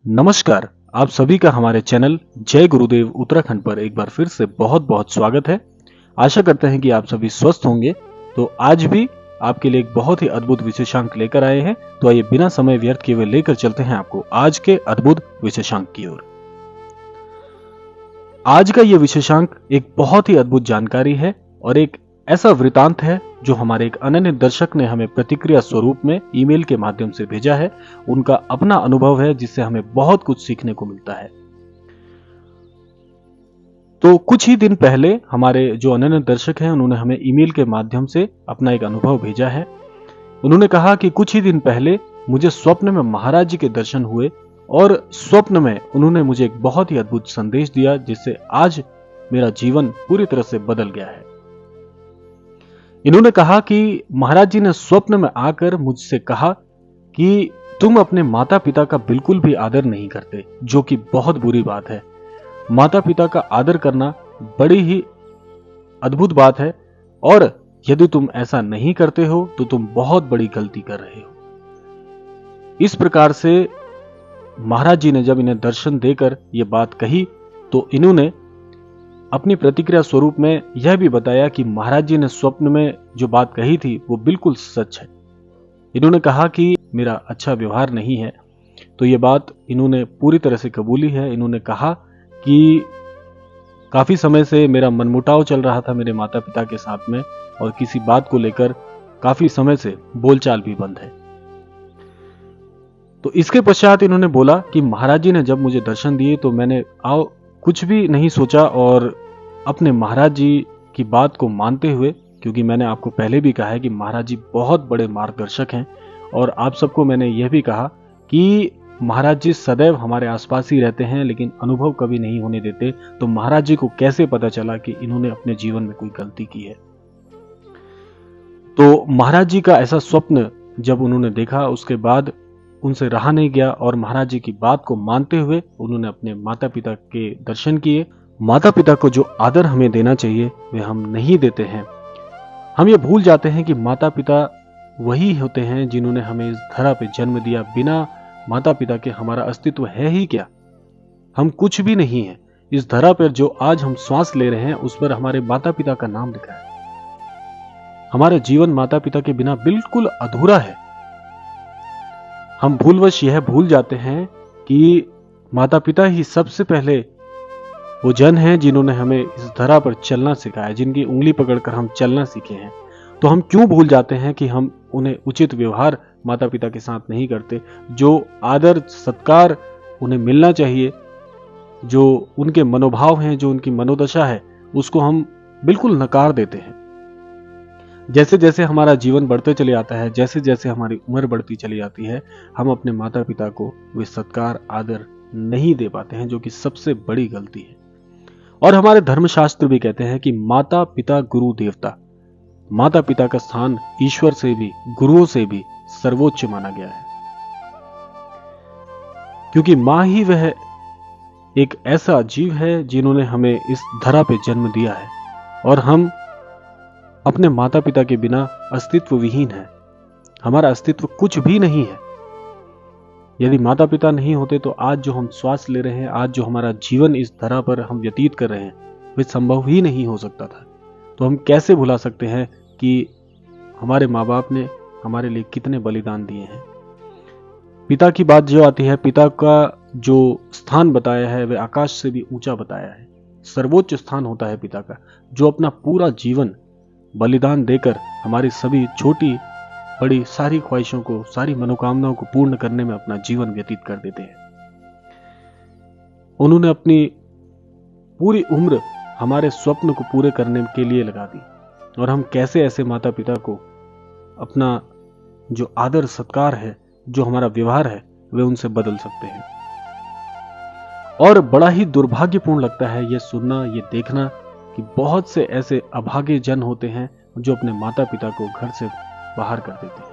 नमस्कार। आप सभी का हमारे चैनल जय गुरुदेव उत्तराखंड पर एक बार फिर से बहुत बहुत स्वागत है। आशा करते हैं कि आप सभी स्वस्थ होंगे। तो आज भी आपके लिए एक बहुत ही अद्भुत विशेषांक लेकर आए हैं। तो आइए बिना समय व्यर्थ किए हुए लेकर चलते हैं आपको आज के अद्भुत विशेषांक की ओर। आज का ये विशेषांक एक बहुत ही अद्भुत जानकारी है और एक ऐसा वृतांत है जो हमारे एक अनन्य दर्शक ने हमें प्रतिक्रिया स्वरूप में ईमेल के माध्यम से भेजा है। उनका अपना अनुभव है जिससे हमें बहुत कुछ सीखने को मिलता है। तो कुछ ही दिन पहले हमारे जो अनन्य दर्शक हैं उन्होंने हमें ईमेल के माध्यम से अपना एक अनुभव भेजा है। उन्होंने कहा कि कुछ ही दिन पहले मुझे स्वप्न में महाराज जी के दर्शन हुए और स्वप्न में उन्होंने मुझे एक बहुत ही अद्भुत संदेश दिया जिससे आज मेरा जीवन पूरी तरह से बदल गया है। इन्होंने कहा कि महाराज जी ने स्वप्न में आकर मुझसे कहा कि तुम अपने माता पिता का बिल्कुल भी आदर नहीं करते, जो कि बहुत बुरी बात है। माता पिता का आदर करना बड़ी ही अद्भुत बात है और यदि तुम ऐसा नहीं करते हो तो तुम बहुत बड़ी गलती कर रहे हो। इस प्रकार से महाराज जी ने जब इन्हें दर्शन देकर यह बात कही तो इन्होंने अपनी प्रतिक्रिया स्वरूप में यह भी बताया कि महाराज जी ने स्वप्न में जो बात कही थी वो बिल्कुल सच है। इन्होंने कहा कि मेरा अच्छा व्यवहार नहीं है, तो ये बात इन्होंने पूरी तरह से कबूली है। इन्होंने कहा कि काफी समय से मेरा मनमुटाव चल रहा था मेरे माता पिता के साथ में और किसी बात को लेकर काफी समय से बोलचाल भी बंद है। तो इसके पश्चात इन्होंने बोला कि महाराज जी ने जब मुझे दर्शन दिए तो मैंने कुछ भी नहीं सोचा और अपने महाराज जी की बात को मानते हुए, क्योंकि मैंने आपको पहले भी कहा है कि महाराज जी बहुत बड़े मार्गदर्शक हैं और आप सबको मैंने यह भी कहा कि महाराज जी सदैव हमारे आसपास ही रहते हैं लेकिन अनुभव कभी नहीं होने देते। तो महाराज जी को कैसे पता चला कि इन्होंने अपने जीवन में कोई गलती की है। तो महाराज जी का ऐसा स्वप्न जब उन्होंने देखा उसके बाद उनसे रहा नहीं गया और महाराज जी की बात को मानते हुए उन्होंने अपने माता पिता के दर्शन किए। माता पिता को जो आदर हमें देना चाहिए वे हम नहीं देते हैं। हम ये भूल जाते हैं कि माता पिता वही होते हैं जिन्होंने हमें इस धरा पे जन्म दिया। बिना माता पिता के हमारा अस्तित्व है ही क्या, हम कुछ भी नहीं है। इस धरा पर जो आज हम श्वास ले रहे हैं उस पर हमारे माता पिता का नाम लिखा है। हमारा जीवन माता पिता के बिना बिल्कुल अधूरा है। हम भूलवश यह भूल जाते हैं कि माता पिता ही सबसे पहले वो जन हैं जिन्होंने हमें इस धरा पर चलना सिखाया, जिनकी उंगली पकड़कर हम चलना सीखे हैं। तो हम क्यों भूल जाते हैं कि हम उन्हें उचित व्यवहार माता पिता के साथ नहीं करते। जो आदर सत्कार उन्हें मिलना चाहिए, जो उनके मनोभाव हैं, जो उनकी मनोदशा है, उसको हम बिल्कुल नकार देते हैं। जैसे जैसे हमारा जीवन बढ़ते चले जाता है, जैसे जैसे हमारी उम्र बढ़ती चली जाती है, हम अपने माता पिता को वे सत्कार आदर नहीं दे पाते हैं, जो कि सबसे बड़ी गलती है। और हमारे धर्मशास्त्र भी कहते हैं कि माता पिता गुरु देवता, माता पिता का स्थान ईश्वर से भी गुरुओं से भी सर्वोच्च माना गया है, क्योंकि मां ही वह एक ऐसा जीव है जिन्होंने हमें इस धरा पे जन्म दिया है और हम अपने माता पिता के बिना अस्तित्व विहीन है। हमारा अस्तित्व कुछ भी नहीं है। यदि माता पिता नहीं होते तो आज जो हम श्वास ले रहे हैं, आज जो हमारा जीवन इस धरा पर हम व्यतीत कर रहे हैं, वे संभव ही नहीं हो सकता था। तो हम कैसे भुला सकते हैं कि हमारे माँ बाप ने हमारे लिए कितने बलिदान दिए हैं। पिता की बात जो आती है, पिता का जो स्थान बताया है वह आकाश से भी ऊंचा बताया है। सर्वोच्च स्थान होता है पिता का, जो अपना पूरा जीवन बलिदान देकर हमारी सभी छोटी बड़ी सारी ख्वाहिशों को, सारी मनोकामनाओं को पूर्ण करने में अपना जीवन व्यतीत कर देते हैं। उन्होंने अपनी पूरी उम्र हमारे स्वप्न को पूरे करने के लिए लगा दी और हम कैसे ऐसे माता पिता को अपना जो आदर सत्कार है, जो हमारा व्यवहार है, वे उनसे बदल सकते हैं। और बड़ा ही दुर्भाग्यपूर्ण लगता है यह सुनना, यह देखना कि बहुत से ऐसे अभागे जन होते हैं जो अपने माता पिता को घर से बाहर कर देते हैं,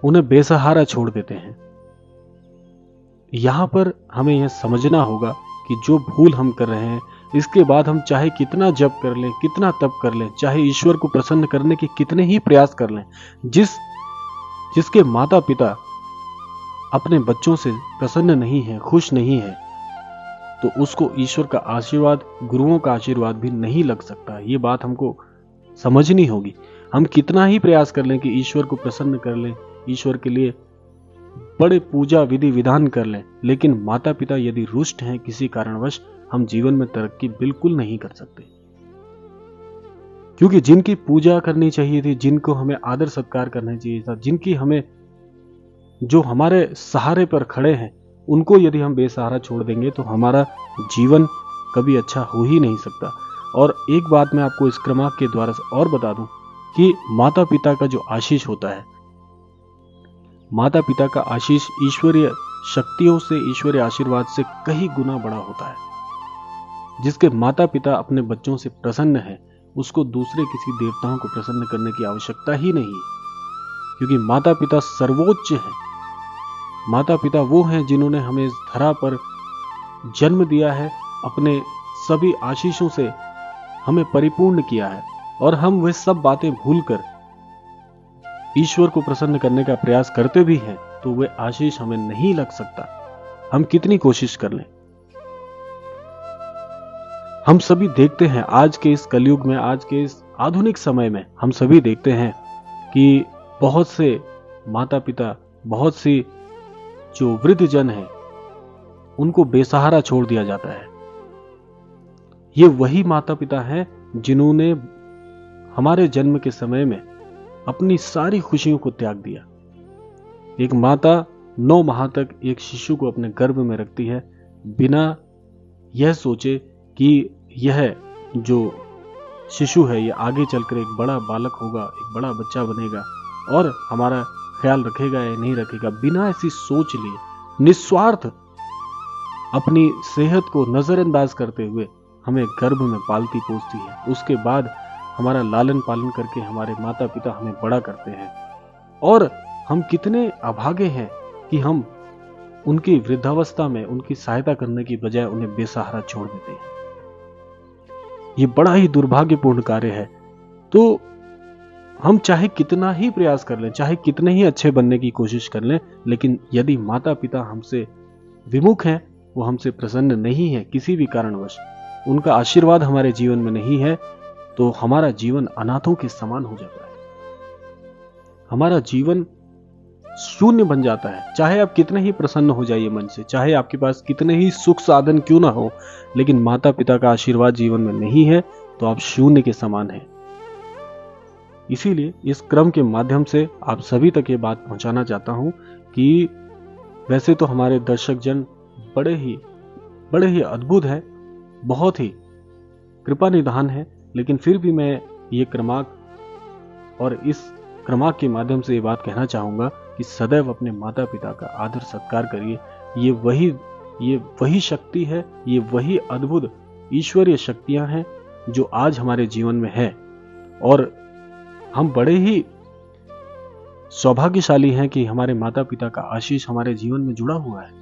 उन्हें बेसहारा छोड़ देते हैं। यहां पर हमें यह समझना होगा कि जो भूल हम कर रहे हैं, इसके बाद हम चाहे कितना जप कर लें, कितना तप कर लें, चाहे ईश्वर को प्रसन्न करने के कितने ही प्रयास कर लें, जिसके माता पिता अपने बच्चों से प्रसन्न नहीं है, खुश नहीं है, तो उसको ईश्वर का आशीर्वाद, गुरुओं का आशीर्वाद भी नहीं लग सकता। ये बात हमको समझनी होगी। हम कितना ही प्रयास कर लें कि ईश्वर को प्रसन्न कर लें, ईश्वर के लिए बड़े पूजा विधि विधान कर लें, लेकिन माता पिता यदि रुष्ट हैं किसी कारणवश, हम जीवन में तरक्की बिल्कुल नहीं कर सकते। क्योंकि जिनकी पूजा करनी चाहिए थी, जिनको हमें आदर सत्कार करना चाहिए था, जिनकी हमें, जो हमारे सहारे पर खड़े हैं, उनको यदि हम बेसहारा छोड़ देंगे तो हमारा जीवन कभी अच्छा हो ही नहीं सकता। और एक बात मैं आपको इस क्रमांक के द्वारा से और बता दूं कि माता पिता का जो आशीष होता है, माता पिता का आशीष ईश्वरीय शक्तियों से, ईश्वरीय आशीर्वाद से कहीं गुना बड़ा होता है। जिसके माता पिता अपने बच्चों से प्रसन्न है, उसको दूसरे किसी देवताओं को प्रसन्न करने की आवश्यकता ही नहीं है, क्योंकि माता पिता सर्वोच्च है। माता पिता वो हैं जिन्होंने हमें इस धरा पर जन्म दिया है, अपने सभी आशीषों से हमें परिपूर्ण किया है, और हम वे सब बातें भूलकर ईश्वर को प्रसन्न करने का प्रयास करते भी हैं तो वे आशीष हमें नहीं लग सकता, हम कितनी कोशिश कर लें। हम सभी देखते हैं आज के इस कलयुग में, आज के इस आधुनिक समय में, हम सभी देखते हैं कि बहुत से माता पिता, बहुत सी जो वृद्ध जन हैं, उनको बेसहारा छोड़ दिया जाता है। ये वही माता पिता हैं जिन्होंने हमारे जन्म के समय में अपनी सारी खुशियों को त्याग दिया। एक माता 9 माह तक एक शिशु को अपने गर्भ में रखती है, बिना यह सोचे कि यह जो शिशु है ये आगे चलकर एक बड़ा बालक होगा, एक बड़ा बच्चा बनेगा और हमारा ख्याल रखेगा या नहीं रखेगा। बिना ऐसी सोच लिए निस्वार्थ अपनी सेहत को नजरअंदाज करते हुए हमें गर्भ में पालती पोसती है। उसके बाद हमारा लालन पालन करके हमारे माता पिता हमें बड़ा करते हैं, और हम कितने अभागे हैं कि हम उनकी वृद्धावस्था में उनकी सहायता करने की बजाय उन्हें बेसहारा छोड़ देते हैं। ये बड़ा ही दुर्भाग्यपूर्ण कार्य है। तो हम चाहे कितना ही प्रयास कर लें, चाहे कितने ही अच्छे बनने की कोशिश कर लें, लेकिन यदि माता पिता हमसे विमुख हैं, वो हमसे प्रसन्न नहीं है किसी भी कारणवश, उनका आशीर्वाद हमारे जीवन में नहीं है, तो हमारा जीवन अनाथों के समान हो जाता है। हमारा जीवन शून्य बन जाता है। चाहे आप कितने ही प्रसन्न हो जाइए मन से, चाहे आपके पास कितने ही सुख साधन क्यों ना हो, लेकिन माता पिता का आशीर्वाद जीवन में नहीं है तो आप शून्य के समान हैं। इसीलिए इस क्रम के माध्यम से आप सभी तक ये बात पहुंचाना चाहता हूं कि वैसे तो हमारे दर्शक जन बड़े ही अद्भुत है, बहुत ही कृपा निधान है, लेकिन फिर भी मैं ये क्रमांक और इस क्रमांक के माध्यम से ये बात कहना चाहूंगा कि सदैव अपने माता पिता का आदर सत्कार करिए। ये वही शक्ति है, ये वही अद्भुत ईश्वरीय शक्तियां हैं जो आज हमारे जीवन में है, और हम बड़े ही सौभाग्यशाली हैं कि हमारे माता पिता का आशीष हमारे जीवन में जुड़ा हुआ है।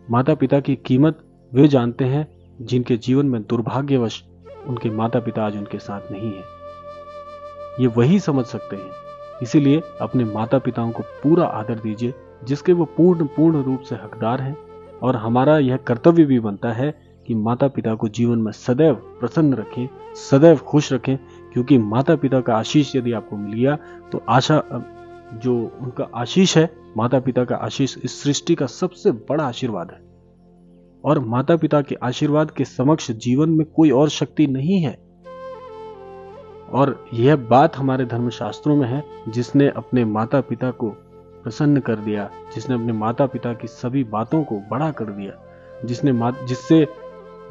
माता पिता की कीमत वे जानते हैं जिनके जीवन में दुर्भाग्यवश उनके माता पिता आज उनके साथ नहीं है। ये वही समझ सकते हैं। इसीलिए अपने माता पिताओं को पूरा आदर दीजिए, जिसके वो पूर्ण रूप से हकदार हैं, और हमारा यह कर्तव्य भी बनता है कि माता पिता को जीवन में सदैव प्रसन्न रखें, सदैव खुश रखें, क्योंकि माता पिता का आशीष यदि आपको मिल गया तो आशा जो उनका आशीष है, माता पिता का आशीष इस सृष्टि का सबसे बड़ा आशीर्वाद है, और माता पिता के आशीर्वाद के समक्ष जीवन में कोई और शक्ति नहीं है। और यह बात हमारे धर्मशास्त्रों में है, जिसने अपने माता पिता को प्रसन्न कर दिया, जिसने अपने माता पिता की सभी बातों को बड़ा कर दिया,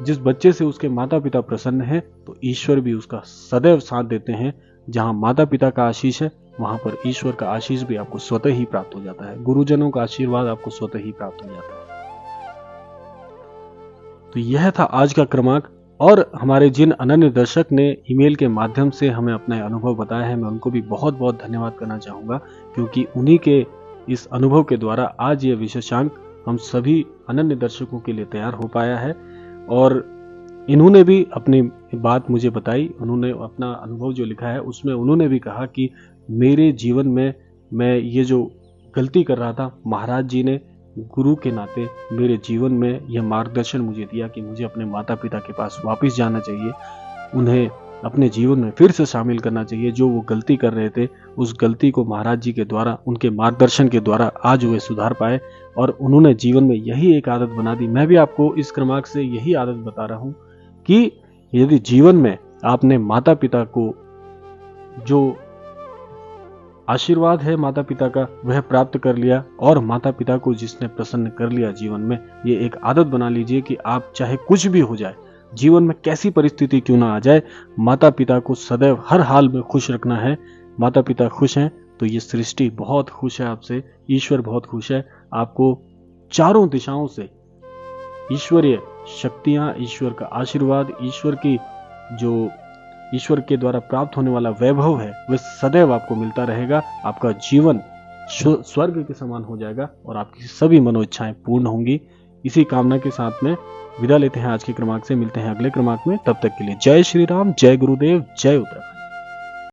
जिस बच्चे से उसके माता पिता प्रसन्न हैं, तो ईश्वर भी उसका सदैव साथ देते हैं। जहां माता पिता का आशीष है, वहां पर ईश्वर का आशीष भी आपको स्वतः ही प्राप्त हो जाता है, गुरुजनों का आशीर्वाद आपको स्वतः ही प्राप्त हो जाता है। तो यह था आज का क्रमांक, और हमारे जिन अनन्य दर्शक ने ईमेल के माध्यम से हमें अपना अनुभव बताया है, मैं उनको भी बहुत बहुत धन्यवाद करना चाहूंगा, क्योंकि उन्हीं के इस अनुभव के द्वारा आज यह विशेषांक हम सभी अनन्य दर्शकों के लिए तैयार हो पाया है। और इन्होंने भी अपनी बात मुझे बताई, उन्होंने अपना अनुभव जो लिखा है उसमें उन्होंने भी कहा कि मेरे जीवन में मैं ये जो गलती कर रहा था, महाराज जी ने गुरु के नाते मेरे जीवन में यह मार्गदर्शन मुझे दिया कि मुझे अपने माता पिता के पास वापस जाना चाहिए, उन्हें अपने जीवन में फिर से शामिल करना चाहिए। जो वो गलती कर रहे थे, उस गलती को महाराज जी के द्वारा, उनके मार्गदर्शन के द्वारा आज वे सुधार पाए और उन्होंने जीवन में यही एक आदत बना दी। मैं भी आपको इस क्रमांक से यही आदत बता रहा हूं कि यदि जीवन में आपने माता पिता को जो आशीर्वाद है माता पिता का वह प्राप्त कर लिया और माता पिता को जिसने प्रसन्न कर लिया जीवन में, ये एक आदत बना लीजिए कि आप चाहे कुछ भी हो जाए, जीवन में कैसी परिस्थिति क्यों ना आ जाए, माता पिता को सदैव हर हाल में खुश रखना है। माता पिता खुश हैं तो ये सृष्टि बहुत खुश है आपसे, ईश्वर बहुत खुश है। आपको चारों दिशाओं से ईश्वरीय शक्तियां, ईश्वर का आशीर्वाद, ईश्वर के द्वारा प्राप्त होने वाला वैभव है वह सदैव आपको मिलता रहेगा। आपका जीवन स्वर्ग के समान हो जाएगा और आपकी सभी मनोइच्छाएं पूर्ण होंगी। इसी कामना के साथ में विदा लेते हैं आज के क्रमांक से। मिलते हैं अगले क्रमांक में, तब तक के लिए जय श्री राम, जय गुरुदेव, जय उत्तराखंड।